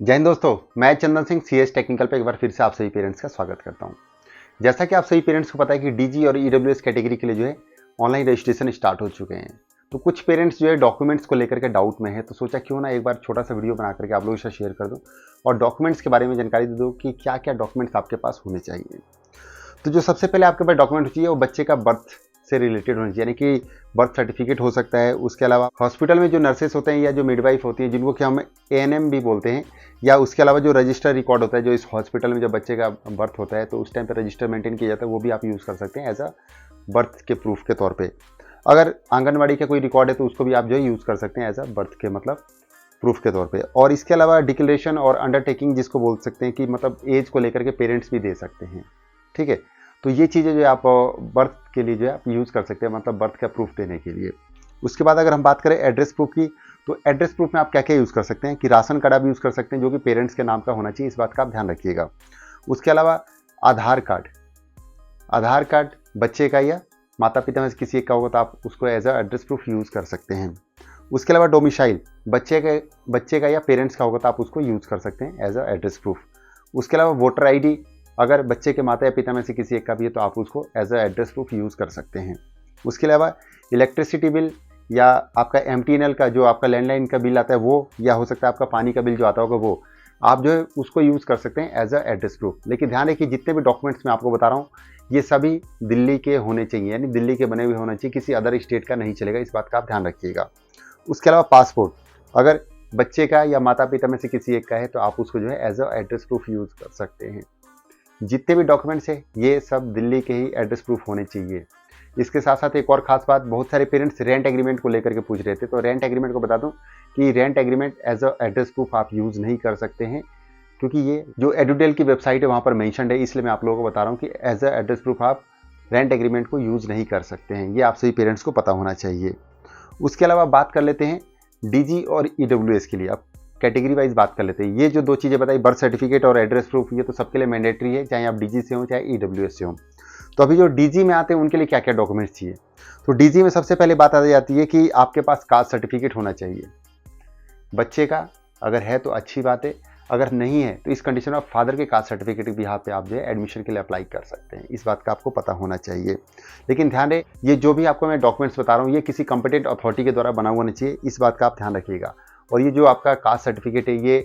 जय हिंद दोस्तों, मैं चंदन सिंह सीएस टेक्निकल पे एक बार फिर से आप सभी पेरेंट्स का स्वागत करता हूं। जैसा कि आप सभी पेरेंट्स को पता है कि डीजी और ईडब्ल्यूएस कैटेगरी के लिए जो है ऑनलाइन रजिस्ट्रेशन स्टार्ट हो चुके हैं। तो कुछ पेरेंट्स जो है डॉक्यूमेंट्स को लेकर के डाउट में है, तो सोचा क्यों ना एक बार छोटा सा वीडियो बना करके आप लोगों के साथ शेयर कर दूं और डॉक्यूमेंट्स के बारे में जानकारी दे दूं कि क्या क्या डॉक्यूमेंट्स आपके पास होने चाहिए। तो जो सबसे पहले आपके पास डॉक्यूमेंट चाहिए वो बच्चे का बर्थ से रिलेटेड होना चाहिए, यानी कि बर्थ सर्टिफिकेट हो सकता है। उसके अलावा हॉस्पिटल में जो नर्सेस होते हैं या जो मिडवाइफ होती है जिनको कि हम एएनएम भी बोलते हैं, या उसके अलावा जो रजिस्टर रिकॉर्ड होता है जो इस हॉस्पिटल में जब बच्चे का बर्थ होता है तो उस टाइम पर रजिस्टर मेंटेन किया जाता है, वो भी आप यूज़ कर सकते हैं एज अ बर्थ के प्रूफ के तौर पर। अगर आंगनबाड़ी का कोई रिकॉर्ड है तो उसको भी आप जो है यूज़ कर सकते हैं एज अ बर्थ के मतलब प्रूफ के तौर पे। और इसके अलावा डिक्लेरेशन और अंडरटेकिंग जिसको बोल सकते हैं कि मतलब एज को लेकर के पेरेंट्स भी दे सकते हैं, ठीक है। तो ये चीज़ें जो है आप बर्थ के लिए जो है आप यूज़ कर सकते हैं, मतलब बर्थ का प्रूफ देने के लिए। उसके बाद अगर हम बात करें एड्रेस प्रूफ की, तो एड्रेस प्रूफ में आप क्या क्या यूज़ कर सकते हैं कि राशन कार्ड आप यूज़ कर सकते हैं जो कि पेरेंट्स के नाम का होना चाहिए, इस बात का आप ध्यान रखिएगा। उसके अलावा आधार कार्ड बच्चे का या माता पिता में से किसी एक का होगा तो आप उसको as a address proof use कर सकते हैं। उसके अलावा डोमिसाइल बच्चे का या पेरेंट्स का होगा तो आप उसको यूज़ कर सकते हैं एज अ एड्रेस प्रूफ। उसके अलावा वोटर आईडी अगर बच्चे के माता या पिता में से किसी एक का भी है तो आप उसको as a address proof use कर सकते हैं। उसके अलावा इलेक्ट्रिसिटी बिल या आपका एमटीएनएल का जो आपका लैंडलाइन का बिल आता है वो, या हो सकता है आपका पानी का बिल जो आता होगा वो, आप जो है उसको यूज़ कर सकते हैं एज अ एड्रेस प्रूफ। लेकिन ध्यान रखिए जितने भी डॉक्यूमेंट्स मैं आपको बता रहा हूँ ये सभी दिल्ली के होने चाहिए, यानी दिल्ली के बने हुए होना चाहिए, किसी अदर स्टेट का नहीं चलेगा, इस बात का आप ध्यान रखिएगा। उसके अलावा पासपोर्ट अगर बच्चे का या माता पिता में से किसी एक का है तो आप उसको जो है as a address proof use कर सकते हैं। जितने भी डॉक्यूमेंट्स है ये सब दिल्ली के ही एड्रेस प्रूफ होने चाहिए। इसके साथ साथ एक और खास बात, बहुत सारे पेरेंट्स रेंट एग्रीमेंट को लेकर के पूछ रहे थे, तो रेंट एग्रीमेंट को बता दूं कि rent agreement as a address proof आप यूज़ नहीं कर सकते हैं, क्योंकि ये जो एडुडेल की वेबसाइट है वहाँ पर मेंशन्ड है, इसलिए मैं आप लोगों को बता रहा हूँ कि एज अ एड्रेस प्रूफ आप रेंट एग्रीमेंट को यूज़ नहीं कर सकते हैं। ये आप सभी पेरेंट्स को पता होना चाहिए। उसके अलावा बात कर लेते हैं डीजी और ईडब्ल्यूएस के लिए, अब कैटेगरी वाइज बात कर लेते हैं। ये जो दो चीज़ें बताई, बर्थ सर्टिफिकेट और एड्रेस प्रूफ, ये तो सबके लिए मैंडेटरी है, चाहे आप डीजी से हो चाहे ईडब्ल्यूएस से हो। तो अभी जो डीजी में आते हैं उनके लिए क्या क्या डॉक्यूमेंट्स चाहिए, तो डीजी में सबसे पहले बात आ जाती है कि आपके पास कास्ट सर्टिफिकेट होना चाहिए बच्चे का। अगर है तो अच्छी बात है, अगर नहीं है तो इस कंडीशन में आप फादर के कास्ट सर्टिफिकेट भी यहाँ पे आप जो है एडमिशन के लिए अप्लाई कर सकते हैं, इस बात का आपको पता होना चाहिए। लेकिन ध्यान रहे ये जो भी आपको मैं डॉक्यूमेंट्स बता रहा हूँ ये किसी कंपिटेंट अथॉरिटी के द्वारा बना हुआ होना चाहिए, इस बात का आप ध्यान रखिएगा। और ये जो आपका कास्ट सर्टिफिकेट है ये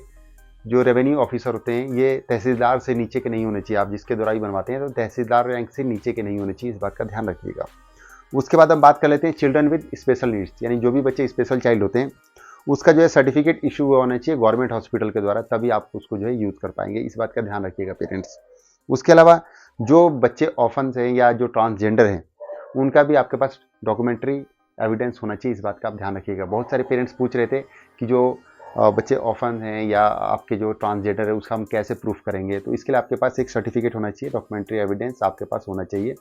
जो रेवेन्यू ऑफिसर होते हैं ये तहसीलदार से नीचे के नहीं होने चाहिए, आप जिसके द्वारा ही बनवाते हैं तो तहसीलदार रैंक से नीचे के नहीं होने चाहिए, इस बात का ध्यान रखिएगा। उसके बाद हम बात कर लेते हैं चिल्ड्रन विद स्पेशल नीड्स, यानी जो भी बच्चे स्पेशल चाइल्ड होते हैं उसका जो है सर्टिफिकेट इशू हुआ होना चाहिए गवर्नमेंट हॉस्पिटल के द्वारा, तभी आप उसको जो है यूज़ कर पाएंगे, इस बात का ध्यान रखिएगा पेरेंट्स। उसके अलावा जो बच्चे ऑर्फन्स हैं या जो ट्रांसजेंडर हैं उनका भी आपके पास डॉक्यूमेंट्री एविडेंस होना चाहिए, इस बात का आप ध्यान रखिएगा। बहुत सारे पेरेंट्स पूछ रहे थे कि जो बच्चे ऑर्फन हैं या आपके जो ट्रांसजेंडर है उसका हम कैसे प्रूफ करेंगे, तो इसके लिए आपके पास एक सर्टिफिकेट होना चाहिए, डॉक्यूमेंट्री एविडेंस आपके पास होना चाहिए,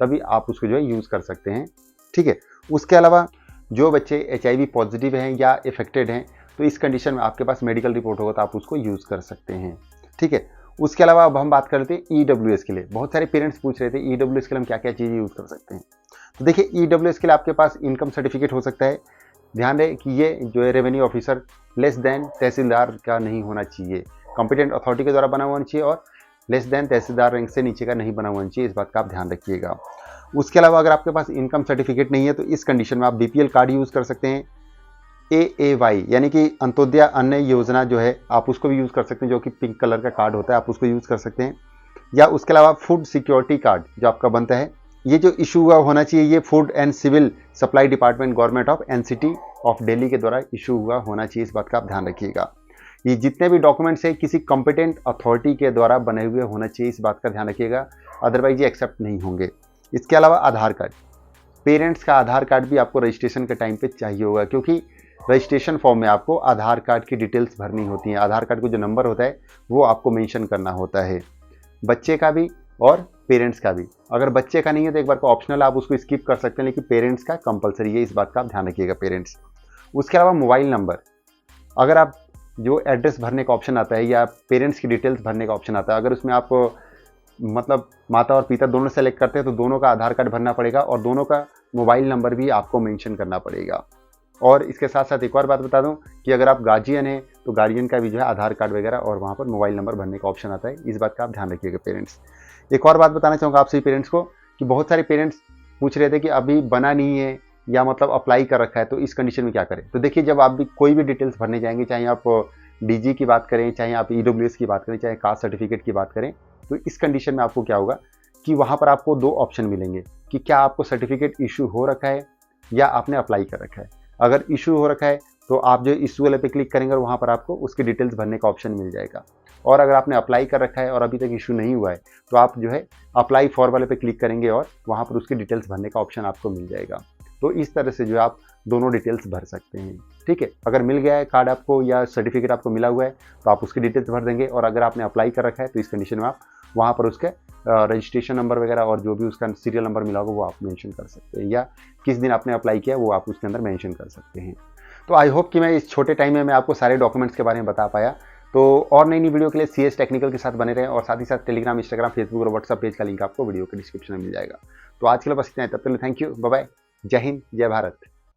तभी आप उसको जो है यूज़ कर सकते हैं, ठीक है। उसके अलावा जो बच्चे HIV पॉजिटिव हैं या इफेक्टेड हैं तो इस कंडीशन में आपके पास मेडिकल रिपोर्ट होगा तो आप उसको यूज़ कर सकते हैं, ठीक है। उसके अलावा अब हम बात करते हैं ईडब्ल्यूएस के लिए। बहुत सारे पेरेंट्स पूछ रहे थे ईडब्ल्यूएस के लिए हम क्या क्या चीज़ें यूज़ कर सकते हैं, तो देखिए ईडब्ल्यूएस के लिए आपके पास इनकम सर्टिफिकेट हो सकता है। ध्यान रहे कि ये जो है रेवेन्यू ऑफिसर लेस देन तहसीलदार का नहीं होना चाहिए, कॉम्पिटेंट अथॉरिटी के द्वारा बना होना चाहिए, और लेस देन तहसीलदार रैंक से नीचे का नहीं बना होना चाहिए, इस बात का आप ध्यान रखिएगा। उसके अलावा अगर आपके पास इनकम सर्टिफिकेट नहीं है तो इस कंडीशन में आप बीपीएल कार्ड यूज़ कर सकते हैं। AAY यानी कि अंत्योदय अन्न योजना जो है आप उसको भी यूज़ कर सकते हैं, जो कि पिंक कलर का कार्ड होता है, आप उसको यूज़ कर सकते हैं। या उसके अलावा फूड सिक्योरिटी कार्ड जो आपका बनता है, ये जो इशू हुआ होना चाहिए, ये food and civil supply department government of NCT of Delhi के द्वारा इशू हुआ होना चाहिए, इस बात का आप ध्यान रखिएगा। ये जितने भी डॉक्यूमेंट्स हैं किसी कॉम्पिटेंट अथॉरिटी के द्वारा बने हुए होना चाहिए, इस बात का ध्यान रखिएगा, अदरवाइज ये एक्सेप्ट नहीं होंगे। इसके अलावा आधार कार्ड, पेरेंट्स का आधार कार्ड भी आपको रजिस्ट्रेशन के टाइम पे चाहिए होगा, क्योंकि रजिस्ट्रेशन फॉर्म में आपको आधार कार्ड की डिटेल्स भरनी होती हैं, आधार कार्ड को जो नंबर होता है वो आपको मेंशन करना होता है, बच्चे का भी और पेरेंट्स का भी। अगर बच्चे का नहीं है तो एक बार को ऑप्शनल आप उसको स्किप कर सकते हैं, लेकिन पेरेंट्स का कंपलसरी है, इस बात का आप ध्यान रखिएगा पेरेंट्स। उसके अलावा मोबाइल नंबर, अगर आप जो एड्रेस भरने का ऑप्शन आता है या पेरेंट्स की डिटेल्स भरने का ऑप्शन आता है, अगर उसमें आप मतलब माता और पिता दोनों सेलेक्ट करते हैं तो दोनों का आधार कार्ड भरना पड़ेगा और दोनों का मोबाइल नंबर भी आपको मेंशन करना पड़ेगा। और इसके साथ साथ एक और बात बता दूं कि अगर आप गार्जियन हैं तो गार्जियन का भी जो है आधार कार्ड वगैरह और वहाँ पर मोबाइल नंबर भरने का ऑप्शन आता है। इस बात का आप ध्यान रखिएगा पेरेंट्स। एक और बात बताना चाहूँगा आप सभी पेरेंट्स को कि बहुत सारे पेरेंट्स पूछ रहे थे कि अभी बना नहीं है या मतलब अप्लाई कर रखा है, तो इस कंडीशन में क्या करें। तो देखिए, जब आप भी कोई भी डिटेल्स भरने जाएंगे, चाहे आप डीजी की बात करें, चाहे आप ईडब्ल्यूएस की बात करें, चाहे कास्ट सर्टिफिकेट की बात करें, तो इस कंडीशन में आपको क्या होगा कि वहाँ पर आपको दो ऑप्शन मिलेंगे कि क्या आपको सर्टिफिकेट इशू हो रखा है या आपने अप्लाई कर रखा है। अगर इशू हो रखा है तो आप जो इशू वाले पे क्लिक करेंगे और वहाँ पर आपको उसकी डिटेल्स भरने का ऑप्शन मिल जाएगा। और अगर आपने अप्लाई कर रखा है और अभी तक इशू नहीं हुआ है तो आप जो है अप्लाई फॉर वाले पे क्लिक करेंगे और वहाँ पर उसकी डिटेल्स भरने का ऑप्शन आपको मिल जाएगा। तो इस तरह से जो है आप दोनों डिटेल्स भर सकते हैं। ठीक है, अगर मिल गया है कार्ड आपको या सर्टिफिकेट आपको मिला हुआ है तो आप उसकी डिटेल्स भर देंगे, और अगर आपने अप्लाई कर रखा है तो इस कंडीशन में आप वहाँ पर उसके रजिस्ट्रेशन नंबर वगैरह और जो भी उसका सीरियल नंबर मिला होगा वो आप मेंशन कर सकते हैं, या किस दिन आपने अप्लाई किया वो आप उसके अंदर मेंशन कर सकते हैं। तो आई होप कि मैं इस छोटे टाइम में मैं आपको सारे डॉक्यूमेंट्स के बारे में बता पाया। तो और नई वीडियो के लिए CS टेक्निकल के साथ बने रहें, और साथ ही साथ टेलीग्राम, इंस्टाग्राम, फेसबुक और व्हाट्सएप पेज का लिंक आपको वीडियो के डिस्क्रिप्शन में मिल जाएगा। तो आज के लिए बस इतना है, तब तक के लिए थैंक यू, बाय बाय, जय हिंद, जय भारत।